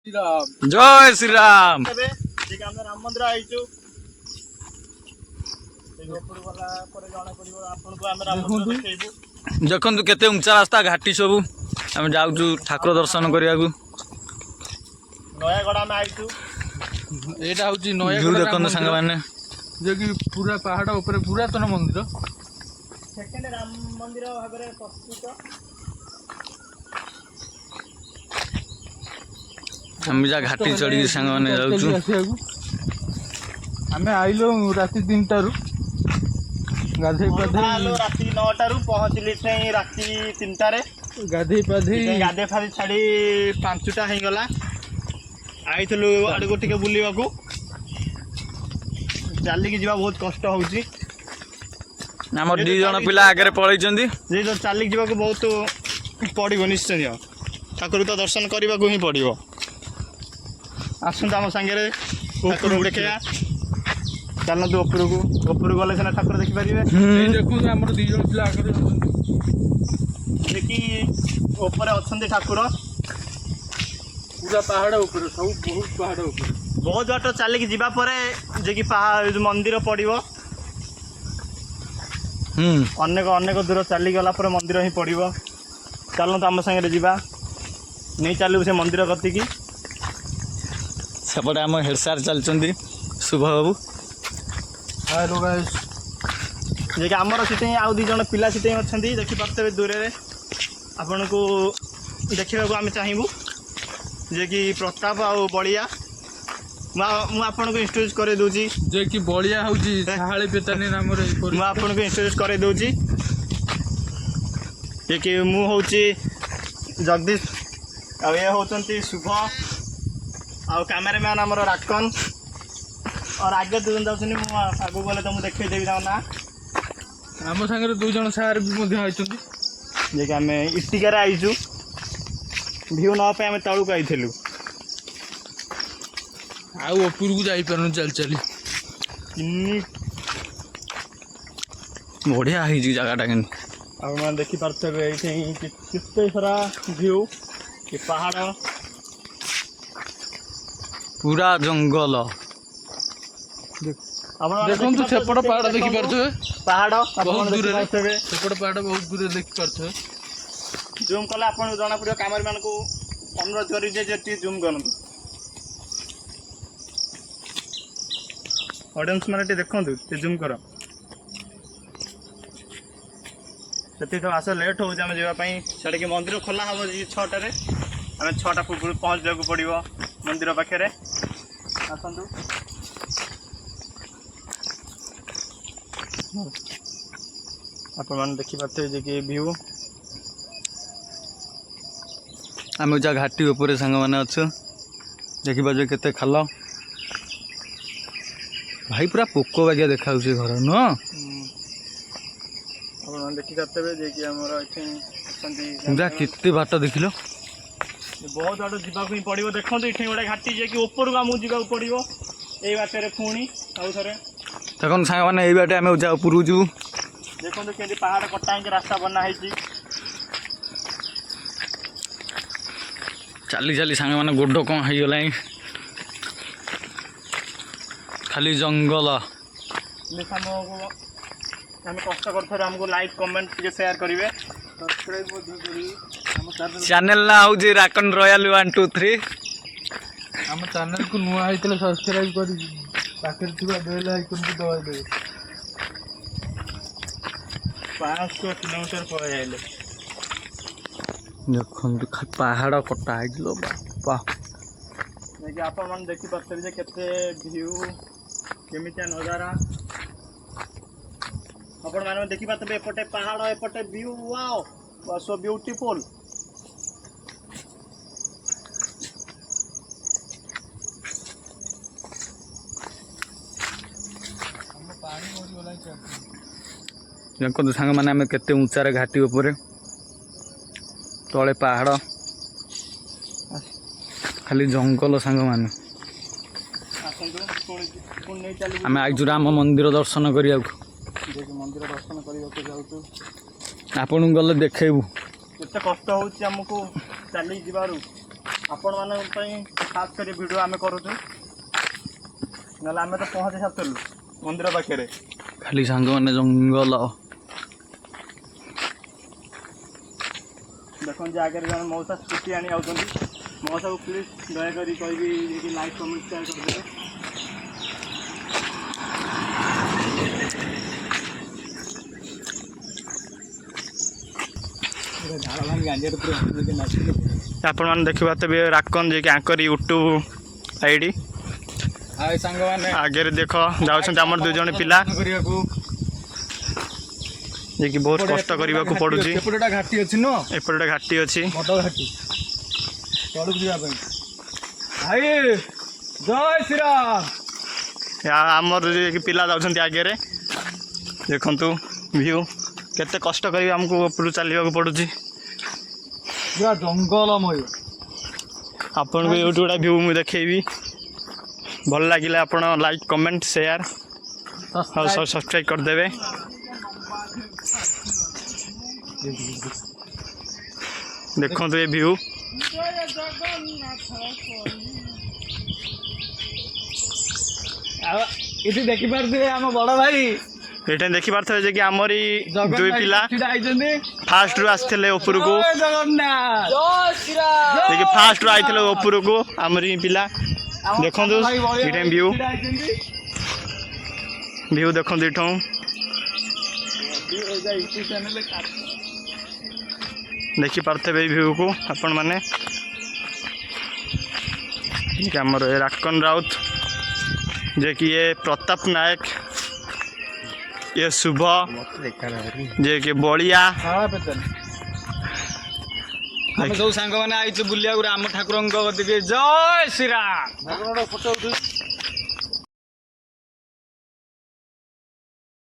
जय श्री राम। राम मंदिर आईचु देखु केते उंचा रास्ता घाटी सबू आम जाऊँ ठाकुर दर्शन करने नयागढ़ आम आईचु एटा हूँ व्यू नयागढ़ देखते सांग मैंने जो कि पूरा पहाड़ ऊपर पुरातन मंदिर सेकेंड राम मंदिर भाव में प्रस्तुत आम जा घाटी चढ़ी सांग मैंने जाऊँ आम आइलु राति 3टारू गाधे पाधे राति 9टारू पहुँचली राति 3टारे गाधे पाधे गाधे फाधे छाड़ी 5टा हो गला आईलु आड़ को टे बुलवाक चलिकी जा बहुत कष्ट होची आम दी जन पिला आगे पलैं चलिक जावाक बहुत पड़ो निश्चय ठाकुर तो दर्शन करने को ही पड़ो आसत आम सांगे ठाकुर देखा चलतु उपरक गले सीना ठाकुर देखिपारे देखो आम दी जन पिला आगे देखी ऊपर अच्छा ठाकुर पूरा पहाड़ ऊपर सब बहुत पहाड़ ऊपर बहुत बाट चलिक जावा जे कि पहाड़ मंदिर पड़ो अनेक अनेक दूर चलीगला मंदिर ही पड़ो चलतु आम सांगे जा नहीं चलू से मंदिर कतिकी सेपटे आम हेड सार चलते शुभ बाबू हेलो गाइस जे कि आमर सीटे आउ दी जन पिला सीटे अच्छा देखिपे दूर में आपन को देखा आम चाहबू जे कि प्रताप आउ बलिया मुझे को इंट्रोड्यूस कर दूची जे कि बलिया होची साहाली पेतानी नाम रे मुझे आपन को इंट्रोड्यूस कर दूची जे कि मु होची जगदीश आ ये होचंती शुभ आ कैमरामैन आमर राकन और आगे दो जन जाउछनी मु आगु गले तुमको देखै देबी ना आम संगे 2 जन सार भी मध्य आइछंती जे कि आम इटिकार आईचु व्यू ना पे आम तलू आईलु आउ ऊपर को जाई परनु चल चली बढ़िया है जगटा कि आप देखिपे ये सारा व्यू ये पहाड़ पूरा जंगल देखो सेपट पहाड़ देखी पारे पहाड़ बहुत दूर सेपट पहाड़ बहुत दूर देखी पारे जूम कले आप जना पड़ो कैमरामैन को अनुरोध कर जूम कर ऑडियंस मैंने देखु जूम कर से आस लेट हो जावाई छाड़ी मंदिर खोला हम 6टारे आम 6टा पूर्व पहुँच जाक पड़ो मंदिर पाखे आसतु आप देखिपे जे कि व्यू आम जा घाटी ऊपर सांग मैंने अच्छे देखिए केते खाल भाई पूरा पोक बागिया देखा घर न देखिपे जे कि पूरा केते बाट देख लो बहुत बाट जावाक ही पड़ो देखो ये गोटे घाटी जे कि ऊपर को आमको जावाक पड़ो ये बाटे पुणी आउ थे देखो सांग मैंने ये बाटे आम जा ऊपर जीवु देखो के पहाड़ कटा हो रास्ता बनाई चली चली सांग मैंने गोड कौन हो गला खाली जंगल आम कष्ट कर आमको लाइक कमेंट शेयर करेंगे सब्सक्राइब चैनल ना हूँ राकन रॉयल 1 2 3 आम चैनल को नुआ होता सब्सक्राइब कर बेल आइकन को दबाई दे 500 किलोमीटर पड़े जाइले देखो पहाड़ कटा है बापा आप देखिपे केते व्यू केमितिया नजारा आपण मैंने देखिपे एपटे पहाड़ एपटे व्यू वाओ सो ब्यूटीफुल देखो सांग मैंने आम केते उचारे घाटी ऊपर तले पहाड़ खाली जंगल सांग मैंने आम आज राम मंदिर दर्शन करिया मंदिर दर्शन करने जाऊँ आपन गले देखेबू केते कष्ट होउछि हमको चली जिबारु आपण मान खास कर वीडियो आम करुचु ना आम तो पहुँची सारू मंदिर पाखे खाली सांग मैंने जंगल देखो आगे जन मौसा स्कूटी आनी आउट मौसा को प्लीज दयाकोरी कहि लाइक कमेंट शेयर करदे आपण मैंने देखा भी राकन जी आंकर यूट्यूब आईडी सांग मैंने आगे देख जाऊँ आम 2 जन पिला जे कि बहुत कष्ट करने को पड़ू घाटी अच्छी नुह एपटे घाटी अच्छी बड़ घाटी तड़क जावाई भाई जय श्री राम आमर जे पिला जाऊँ आगे देखु व्यू केते कष्ट कर आमको ऊपर चलने पड़ू जंगलमय आपन को यूट्यूब गोटा व्यू मुझे देखेबी भल लगे आप लाइक कमेंट शेयर और सब्सक्राइब करदे देखो ये व्यू इति देखि पारथिबे हम बड़ भाई ये देखी पार्थे जे कि आमरी 2 पिला फास्ट रु आसथिले ऊपर को जगन्नाथ जय श्री राम जे कि फास्ट रु आइथिले ऊपर को आमरी पिला देखंतु इटे व्यू व्यू देखंतु इठो देखी पार्थे व्यू को आपण माने आमर राकन राउत जे कि ये प्रताप नायक ये शुभ जे कि बलिया हम सब सांग मैंने आई बुलिया राम ठाकुर जय श्री राम फोटो